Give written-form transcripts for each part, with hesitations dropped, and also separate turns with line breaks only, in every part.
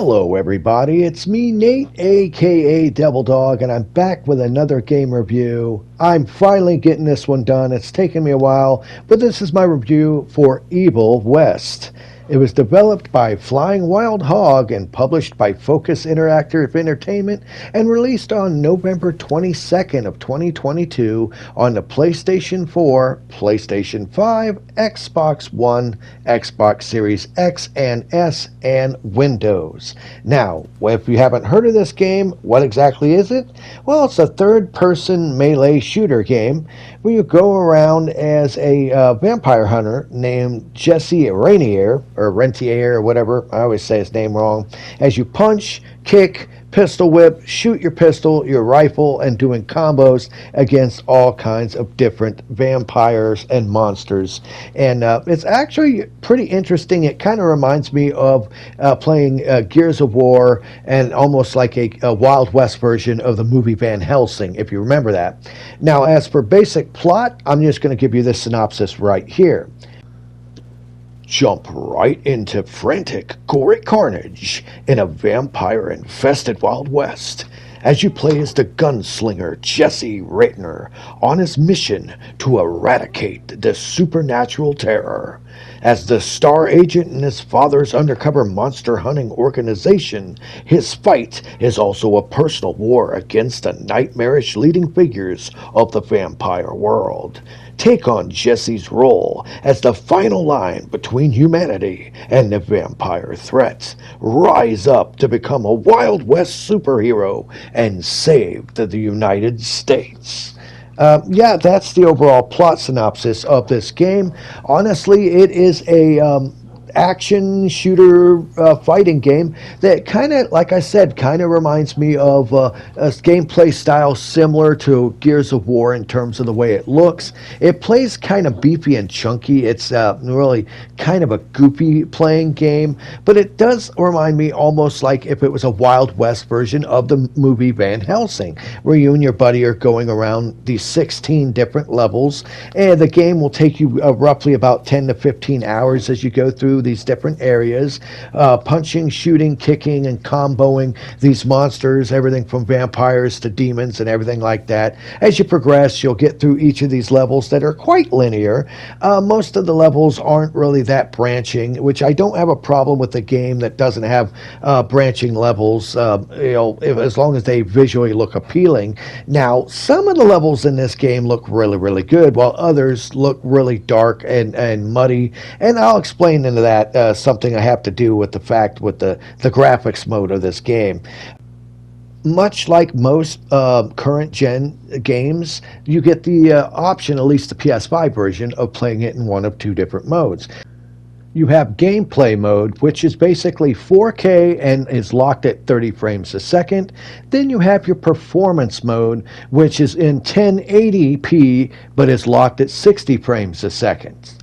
Hello everybody, it's me Nate aka Devil Dog, and I'm back with another game review. I'm finally getting this one done. It's taken me a while, but this is my review for Evil West. It was developed by Flying Wild Hog and published by Focus Interactive Entertainment and released on November 22nd of 2022 on the PlayStation 4, PlayStation 5, Xbox One, Xbox Series X and S, and Windows. Now, if you haven't heard of this game, what exactly is it? Well, it's a third-person melee shooter game where you go around as a vampire hunter named Jesse Rainier, or Rentier, or whatever. I always say his name wrong. As you punch, kick, pistol whip, shoot your pistol, your rifle, and doing combos against all kinds of different vampires and monsters. And it's actually pretty interesting. It kind of reminds me of playing Gears of War, and almost like a Wild West version of the movie Van Helsing, if you remember that. Now, as for basic plot, I'm just going to give you the synopsis right here. Jump right into frantic, gory carnage in a vampire-infested Wild West as you play as the gunslinger Jesse Raitner on his mission to eradicate the supernatural terror. As the star agent in his father's undercover monster hunting organization, his fight is also a personal war against the nightmarish leading figures of the vampire world. Take on Jesse's role as the final line between humanity and the vampire threat. Rise up to become a Wild West superhero and save the United States. Yeah, that's the overall plot synopsis of this game. Honestly, it is a action shooter fighting game that kind of, like I said, kind of reminds me of a gameplay style similar to Gears of War in terms of the way it looks. It plays kind of beefy and chunky. It's really kind of a goofy playing game, but it does remind me almost like if it was a Wild West version of the movie Van Helsing, where you and your buddy are going around these 16 different levels, and the game will take you roughly about 10 to 15 hours as you go through these different areas, punching, shooting, kicking, and comboing these monsters, everything from vampires to demons and everything like that. As you progress, you'll get through each of these levels that are quite linear. Most of the levels aren't really that branching, which I don't have a problem with a game that doesn't have branching levels, as long as they visually look appealing. Now, some of the levels in this game look really, really good, while others look really dark and muddy, and I'll explain into that something I have to do with the fact with the graphics mode of this game. Much like most current gen games, you get the option, at least the PS5 version, of playing it in one of two different modes. You have gameplay mode, which is basically 4K and is locked at 30 frames a second. Then you have your performance mode, which is in 1080p but is locked at 60 frames a second.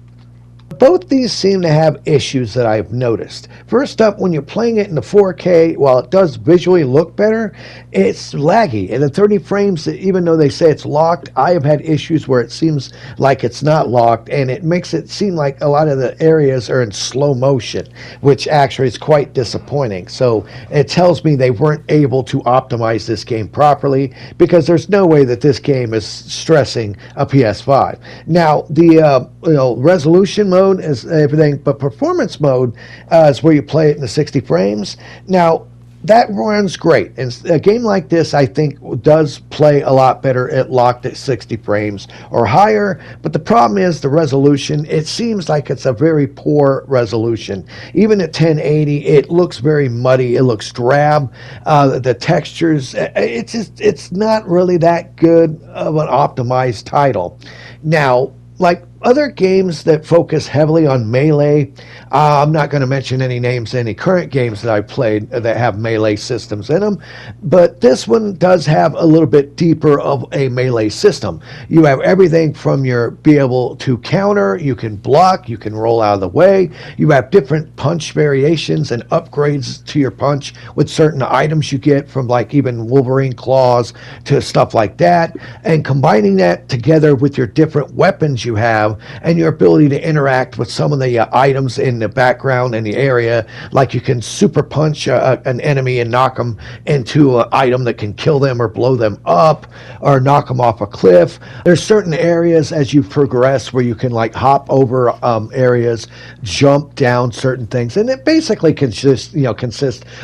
Both these seem to have issues that I've noticed. First up, when you're playing it in the 4K, while it does visually look better, it's laggy. And at 30 frames, even though they say it's locked, I have had issues where it seems like it's not locked, and it makes it seem like a lot of the areas are in slow motion, which actually is quite disappointing. So it tells me they weren't able to optimize this game properly, because there's no way that this game is stressing a PS5. Now, the resolution mode is everything, but performance mode is where you play it in the 60 frames. Now, that runs great, and a game like this, I think, does play a lot better at locked at 60 frames or higher. But the problem is the resolution. It seems like it's a very poor resolution. Even at 1080, it looks very muddy. It looks drab. The textures, it's not really that good of an optimized title. Now, like other games that focus heavily on melee, I'm not going to mention any names, any current games that I've played that have melee systems in them, but this one does have a little bit deeper of a melee system. You have everything from your be able to counter, you can block, you can roll out of the way, you have different punch variations and upgrades to your punch with certain items you get from like even Wolverine claws to stuff like that, and combining that together with your different weapons you have have, and your ability to interact with some of the items in the background in the area. Like you can super punch an enemy and knock them into an item that can kill them or blow them up or knock them off a cliff. There's certain areas as you progress where you can like hop over areas, jump down certain things, and it basically consists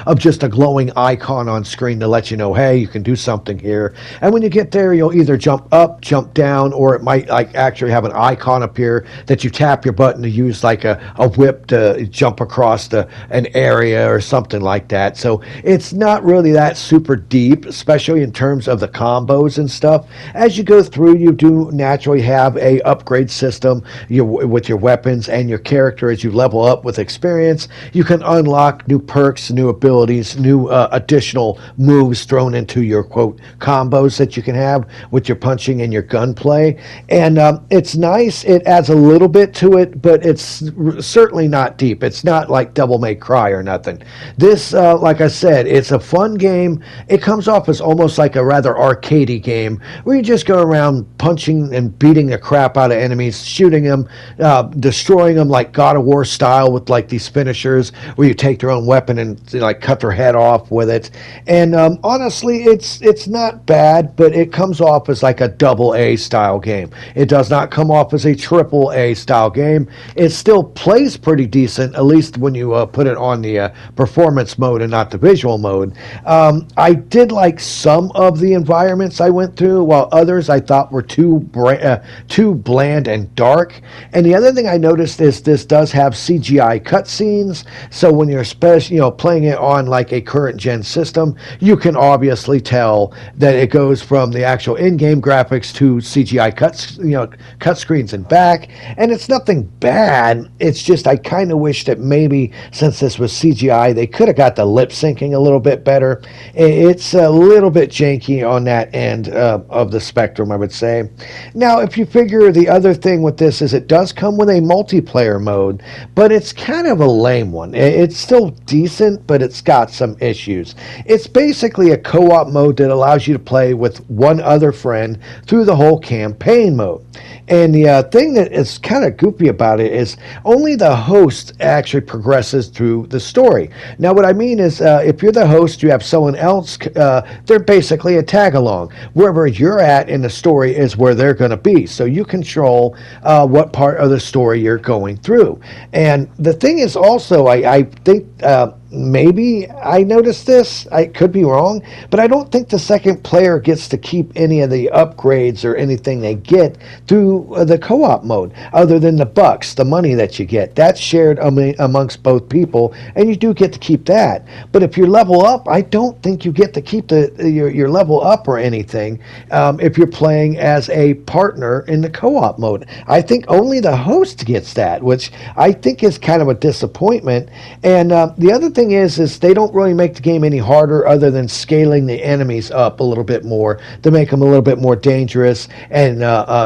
of just a glowing icon on screen to let you know, hey, you can do something here. And when you get there, you'll either jump up, jump down, or it might like actually have an icon appear that you tap your button to use like a whip to jump across an area or something like that. So it's not really that super deep, especially in terms of the combos and stuff. As you go through, you do naturally have a upgrade system with your weapons and your character. As you level up with experience, you can unlock new perks, new abilities, new additional moves thrown into your quote combos that you can have with your punching and your gunplay. And it's nice. It adds a little bit to it, but it's certainly not deep. It's not like Devil May Cry or nothing. This, like I said, it's a fun game. It comes off as almost like a rather arcadey game where you just go around punching and beating the crap out of enemies, shooting them, destroying them like God of War style with like these finishers where you take their own weapon and like cut their head off with it. And honestly, it's not bad, but it comes off as like a double A style game. It does not come off as a triple A style game. It still plays pretty decent, at least when you put it on the performance mode and not the visual mode. I did like some of the environments I went through, while others I thought were too bland and dark. And the other thing I noticed is this does have CGI cutscenes, so when you're playing it on like a current gen system, you can obviously tell that it goes from the actual in-game graphics to CGI cut screens and back. And it's nothing bad. It's just I kind of wish that maybe since this was CGI, they could have got the lip syncing a little bit better. It's a little bit janky on that end of the spectrum, I would say. Now, if you figure the other thing with this is it does come with a multiplayer mode, but it's kind of a lame one. It's still decent, but it's got some issues. It's basically a co-op mode that allows you to play with one other friend through the whole campaign mode. And the thing that is kind of goofy about it is only the host actually progresses through the story. Now, what I mean is if you're the host, you have someone else, they're basically a tag-along. Wherever you're at in the story is where they're going to be. So you control what part of the story you're going through. And the thing is also, I think maybe I noticed this, I could be wrong, but I don't think the second player gets to keep any of the upgrades or anything they get through the co-op mode, other than the bucks, the money that you get. That's shared amongst both people, and you do get to keep that. But if you level up, I don't think you get to keep your level up or anything if you're playing as a partner in the co-op mode. I think only the host gets that, which I think is kind of a disappointment. And the other thing is they don't really make the game any harder other than scaling the enemies up a little bit more to make them a little bit more dangerous and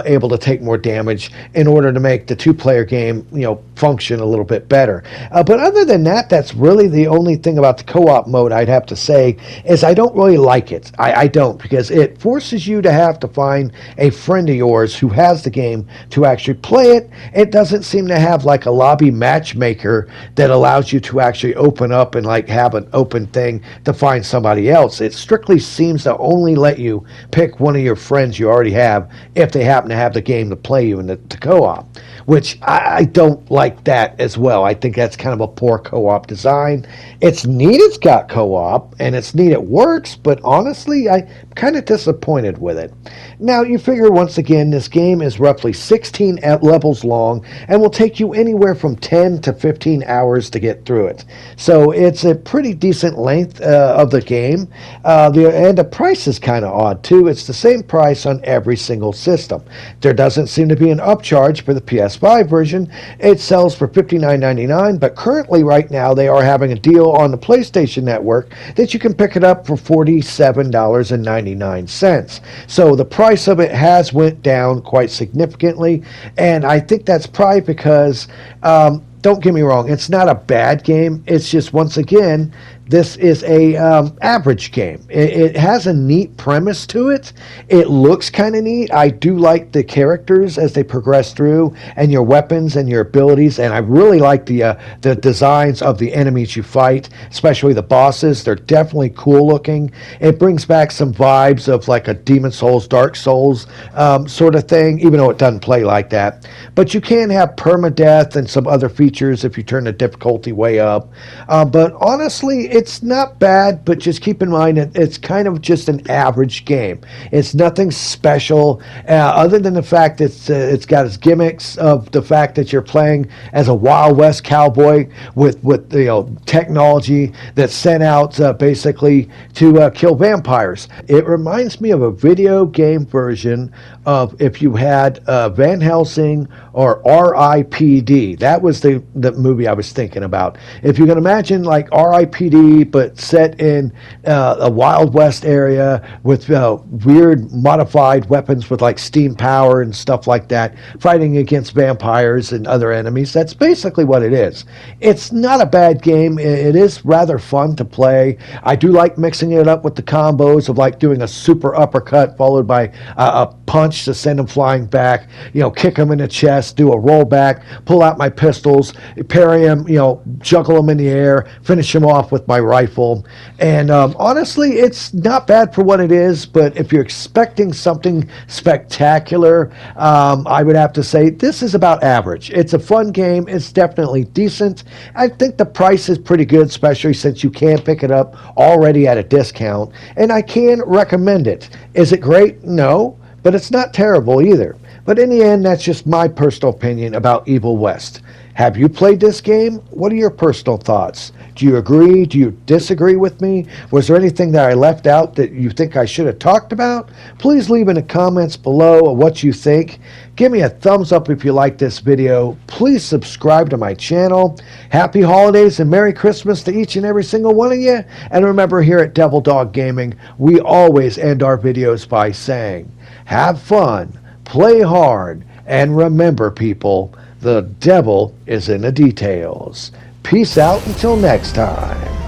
able to take more damage in order to make the two-player game, function a little bit better. But other than that, that's really the only thing about the co-op mode I'd have to say is I don't really like it. I don't, because it forces you to have to find a friend of yours who has the game to actually play it. It doesn't seem to have like a lobby matchmaker that allows you to actually open up and like have an open thing to find somebody else. It strictly seems to only let you pick one of your friends you already have if they happen to have the game to play you in the co-op, which I don't like that as well. I think that's kind of a poor co-op design. It's neat it's got co-op, and it's neat it works, but honestly, I'm kind of disappointed with it. Now, you figure once again, this game is roughly 16 levels long and will take you anywhere from 10 to 15 hours to get through it. So it's a pretty decent length of the game. And the price is kind of odd, too. It's the same price on every single system. There doesn't seem to be an upcharge for the PS5 version. It sells for $59.99, but currently right now they are having a deal on the PlayStation Network that you can pick it up for $47.99. So the price of it has went down quite significantly, and I think that's probably because don't get me wrong, it's not a bad game. It's just, once again, this is a average game. It has a neat premise to it. It looks kind of neat. I do like the characters as they progress through, and your weapons and your abilities, and I really like the designs of the enemies you fight, especially the bosses. They're definitely cool looking. It brings back some vibes of like a Demon Souls, Dark Souls sort of thing, even though it doesn't play like that. But you can have permadeath and some other features if you turn the difficulty way up. But honestly, it's not bad, but just keep in mind it's kind of just an average game. It's nothing special, other than the fact that it's got its gimmicks of the fact that you're playing as a Wild West cowboy with technology that's sent out basically to kill vampires. It reminds me of a video game version of if you had Van Helsing or R.I.P.D. That was the movie I was thinking about. If you can imagine like R.I.P.D. but set in a Wild West area with weird modified weapons with like steam power and stuff like that, fighting against vampires and other enemies. That's basically what it is. It's not a bad game. It is rather fun to play. I do like mixing it up with the combos of like doing a super uppercut followed by a punch to send them flying back, kick them in the chest, do a rollback, pull out my pistols, parry them, juggle them in the air, finish them off with my rifle. And honestly, it's not bad for what it is, but if you're expecting something spectacular, I would have to say this is about average. It's a fun game. It's definitely decent. I think the price is pretty good, especially since you can pick it up already at a discount, and I can recommend it. Is it great? No, but it's not terrible either. But in the end, that's just my personal opinion about Evil West. Have you played this game? What are your personal thoughts? Do you agree? Do you disagree with me? Was there anything that I left out that you think I should have talked about? Please leave in the comments below what you think. Give me a thumbs up if you like this video. Please subscribe to my channel. Happy holidays and Merry Christmas to each and every single one of you. And remember, here at Devil Dog Gaming, we always end our videos by saying, have fun, play hard, and remember, people, the devil is in the details. Peace out until next time.